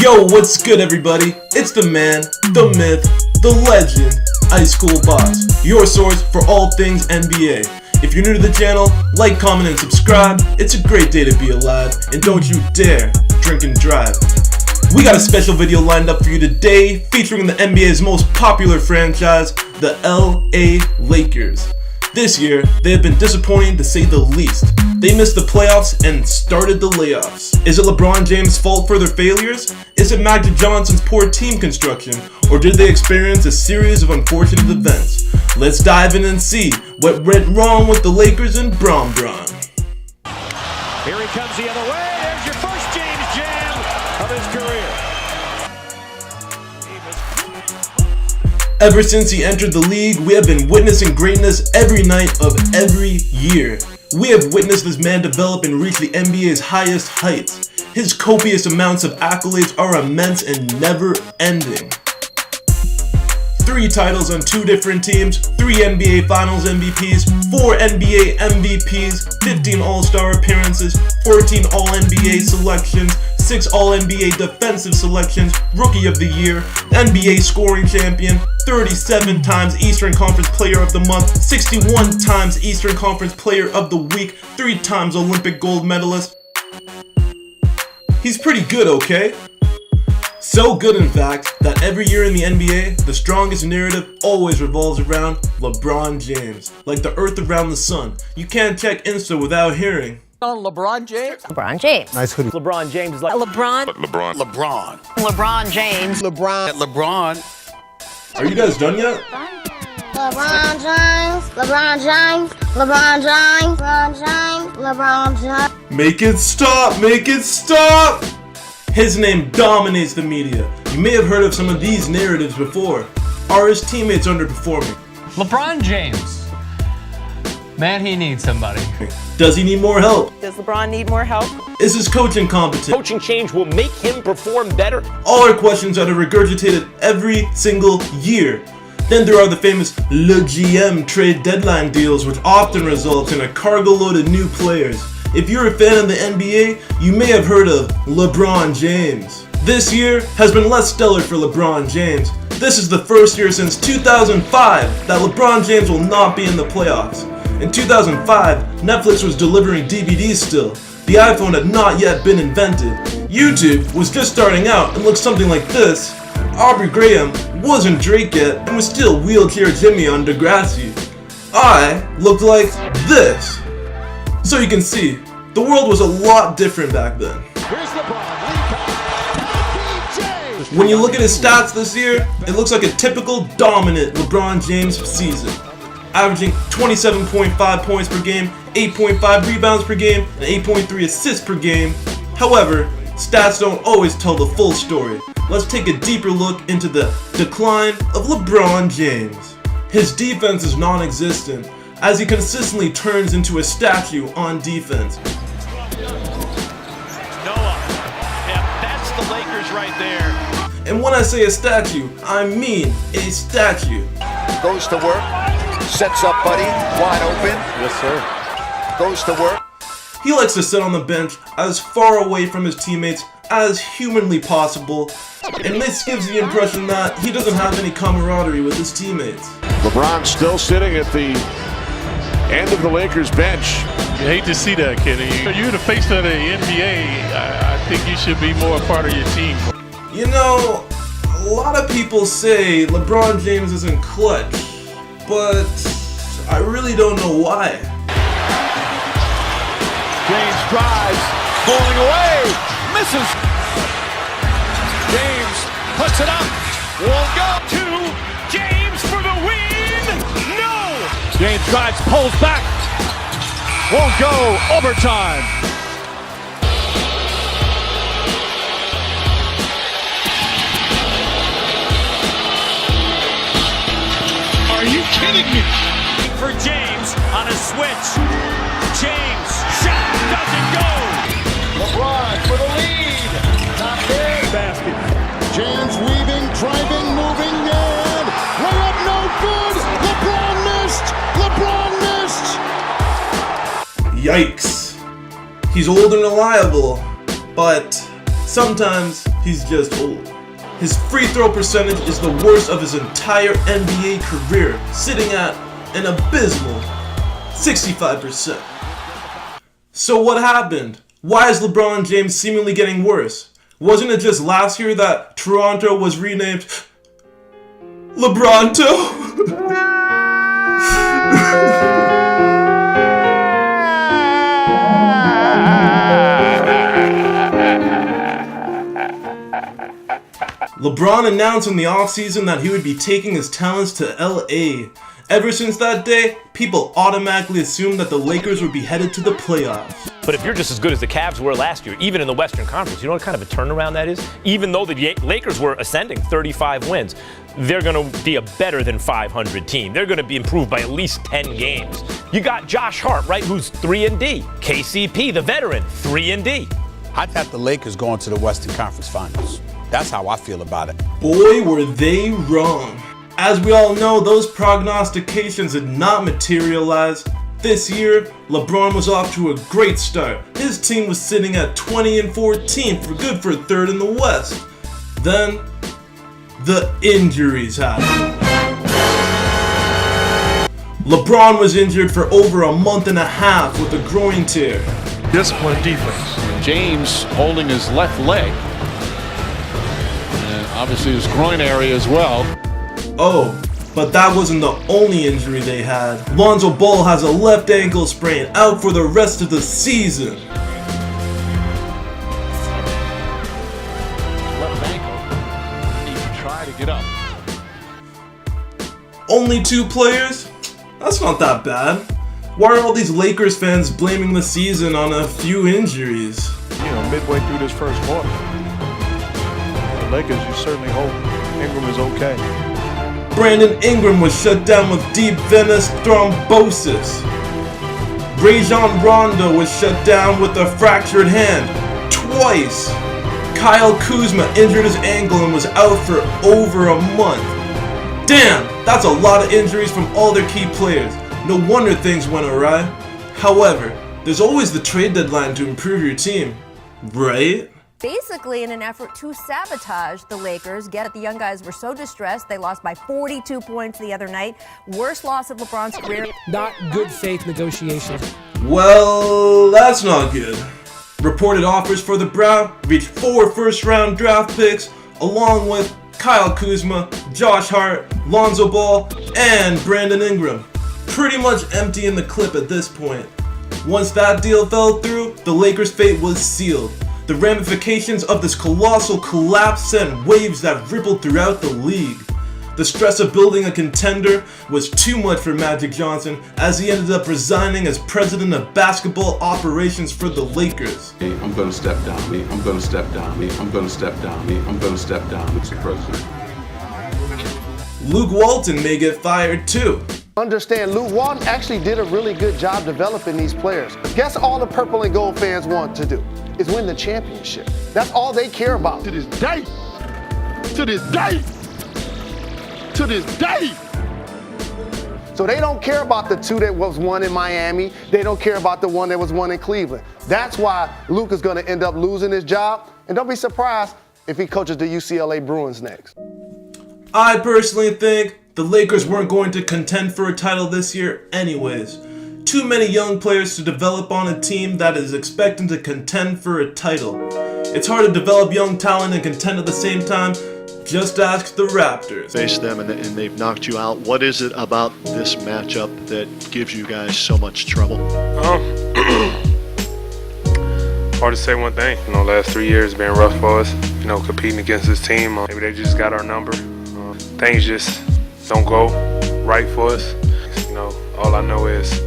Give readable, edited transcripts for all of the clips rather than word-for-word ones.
Yo, what's good everybody? It's the man, the myth, the legend, ICECOOLBOSS, your source for all things NBA. If you're new to the channel, like, comment, and subscribe. It's a great day to be alive, and don't you dare drink and drive. We got a special video lined up for you today featuring the NBA's most popular franchise, the LA Lakers. This year, they have been disappointing to say the least. They missed the playoffs and started the layoffs. Is it LeBron James' fault for their failures? Is it Magic Johnson's poor team construction? Or did they experience a series of unfortunate events? Let's dive in and see what went wrong with the Lakers and Bron. Here he comes the other way. There's your first James Jam of his career. Ever since he entered the league, we have been witnessing greatness every night of every year. We have witnessed this man develop and reach the NBA's highest heights. His copious amounts of accolades are immense and never ending. 3 titles on 2 different teams, 3 NBA Finals MVPs, 4 NBA MVPs, 15 All-Star appearances, 14 All-NBA selections, 6 All-NBA defensive selections, Rookie of the Year, NBA scoring champion, 37 times Eastern Conference Player of the Month, 61 times Eastern Conference Player of the Week, 3 times Olympic gold medalist. He's pretty good, okay? So good, in fact, that every year in the NBA, the strongest narrative always revolves around LeBron James. Like the earth around the sun. You can't check Insta without hearing. LeBron James? LeBron James. Nice hoodie. LeBron James is like LeBron. LeBron James. Are you guys done yet? LeBron James, LeBron James, LeBron James, LeBron James, LeBron James. Make it stop! Make it stop! His name dominates the media. You may have heard of some of these narratives before. Are his teammates underperforming? LeBron James. Man, he needs somebody. Does he need more help? Does LeBron need more help? Is his coaching competent? Coaching change will make him perform better. All are questions that are regurgitated every single year. Then there are the famous Le GM trade deadline deals, which often results in a cargo load of new players. If you're a fan of the NBA, you may have heard of LeBron James. This year has been less stellar for LeBron James. This is the first year since 2005 that LeBron James will not be in the playoffs. In 2005, Netflix was delivering DVDs still. The iPhone had not yet been invented. YouTube was just starting out and looked something like this. Aubrey Graham wasn't Drake yet and was still Wheelchair Jimmy on Degrassi. I looked like this. So you can see, the world was a lot different back then. When you look at his stats this year, it looks like a typical dominant LeBron James season. Averaging 27.5 points per game, 8.5 rebounds per game, and 8.3 assists per game. However, stats don't always tell the full story. Let's take a deeper look into the decline of LeBron James. His defense is non-existent, as he consistently turns into a statue on defense. Noah. Yeah, that's the Lakers right there. And when I say a statue, I mean a statue. Goes to work, sets up Buddy, wide open. Yes, sir. Goes to work. He likes to sit on the bench as far away from his teammates as humanly possible, and this gives the impression that he doesn't have any camaraderie with his teammates. LeBron still sitting at the end of the Lakers bench. You hate to see that, Kenny. You're the face of the NBA. I think you should be more a part of your team. You know, a lot of people say LeBron James isn't clutch, but I really don't know why. James drives, falling away, misses. James puts it up. Won't go. James for the win. No. James drives, pulls back. Won't go. Overtime. Are you kidding me? For James on a switch. James shot doesn't go. LeBron for the lead. Not there. Basket. James weaving, driving, moving, and layup no good. LeBron missed. Yikes. He's old and reliable, but sometimes he's just old. His free throw percentage is the worst of his entire NBA career, sitting at an abysmal 65%. So what happened? Why is LeBron James seemingly getting worse? Wasn't it just last year that Toronto was renamed LeBronto? LeBron announced in the offseason that he would be taking his talents to LA. Ever since that day, people automatically assumed that the Lakers would be headed to the playoffs. But if you're just as good as the Cavs were last year, even in the Western Conference, you know what kind of a turnaround that is? Even though the Lakers were ascending 35 wins, they're going to be a better than 500 team. They're going to be improved by at least 10 games. You got Josh Hart, right, who's 3-D. KCP, the veteran, 3-D. I'd have the Lakers going to the Western Conference Finals. That's how I feel about it. Boy, were they wrong. As we all know, those prognostications did not materialize. This year, LeBron was off to a great start. His team was sitting at 20-14 for good for third in the West. Then, the injuries happened. LeBron was injured for over a month and a half with a groin tear. Disciplined defense. James holding his left leg. And obviously his groin area as well. Oh, but that wasn't the only injury they had. Lonzo Ball has a left ankle sprain, out for the rest of the season. Left ankle. He can try to get up. Only 2 players? That's not that bad. Why are all these Lakers fans blaming the season on a few injuries? You know, midway through this first quarter. The Lakers, you certainly hope Ingram is okay. Brandon Ingram was shut down with deep venous thrombosis. Rajon Rondo was shut down with a fractured hand twice. Kyle Kuzma injured his ankle and was out for over a month. Damn, that's a lot of injuries from all their key players. No wonder things went awry. However, there's always the trade deadline to improve your team, right? Basically, in an effort to sabotage the Lakers, the young guys were so distressed, they lost by 42 points the other night. Worst loss of LeBron's career. Not good faith negotiations. Well, that's not good. Reported offers for the Brown reached 4 first-round draft picks, along with Kyle Kuzma, Josh Hart, Lonzo Ball, and Brandon Ingram. Pretty much empty in the clip at this point. Once that deal fell through, the Lakers' fate was sealed. The ramifications of this colossal collapse sent waves that rippled throughout the league. The stress of building a contender was too much for Magic Johnson, as he ended up resigning as president of basketball operations for the Lakers. I'm going to step down. I'm going to step down. I'm going to step down. I'm going to step down, Mr. President. Luke Walton may get fired too. Understand, Luke Walton actually did a really good job developing these players. Guess all the purple and gold fans want to do is win the championship. That's all they care about. To this day. To this day. To this day. So they don't care about the 2 that was won in Miami. They don't care about the 1 that was won in Cleveland. That's why Luke is going to end up losing his job. And don't be surprised if he coaches the UCLA Bruins next. I personally think the Lakers weren't going to contend for a title this year anyways. Too many young players to develop on a team that is expecting to contend for a title. It's hard to develop young talent and contend at the same time. Just ask the Raptors. Face them and they've knocked you out. What is it about this matchup that gives you guys so much trouble? Hard to say one thing. Last 3 years been rough for us. Competing against this team. Maybe they just got our number. Things just don't go right for us. All I know is,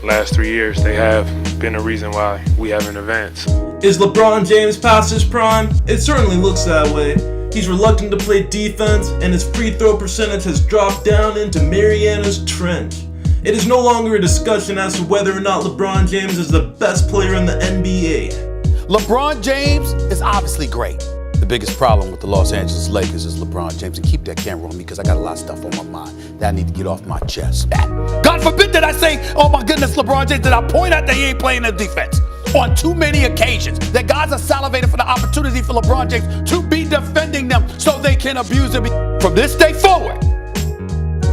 last 3 years they have been a reason why we haven't advanced. Is LeBron James past his prime? It certainly looks that way. He's reluctant to play defense, and his free throw percentage has dropped down into Mariana's Trench. It is no longer a discussion as to whether or not LeBron James is the best player in the NBA. LeBron James is obviously great. The biggest problem with the Los Angeles Lakers is LeBron James. And keep that camera on me because I got a lot of stuff on my mind that I need to get off my chest. God forbid that I say, oh my goodness, LeBron James, that I point out that he ain't playing the defense. on too many occasions that guys are salivating for the opportunity for LeBron James to be defending them so they can abuse them. From this day forward,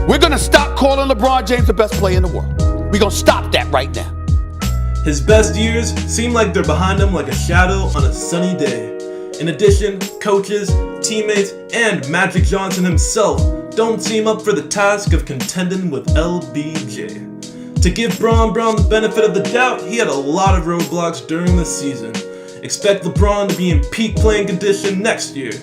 we're going to stop calling LeBron James the best player in the world. We're going to stop that right now. His best years seem like they're behind him like a shadow on a sunny day. In addition, coaches, teammates, and Magic Johnson himself don't seem up for the task of contending with LBJ. To give Brown the benefit of the doubt, he had a lot of roadblocks during the season. Expect LeBron to be in peak playing condition next year,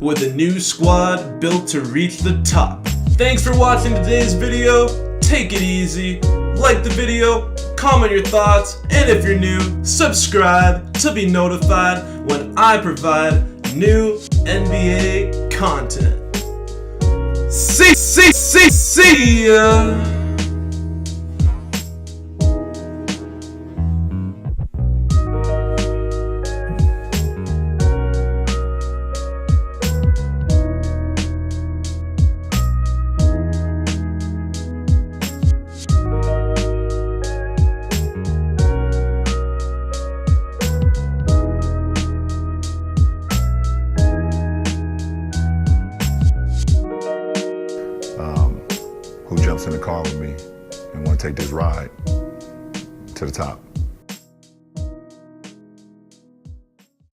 with a new squad built to reach the top. Thanks for watching today's video. Take it easy, like the video, comment your thoughts, and if you're new, subscribe to be notified when I provide new NBA content. See ya! Who jumps in the car with me and want to take this ride to the top.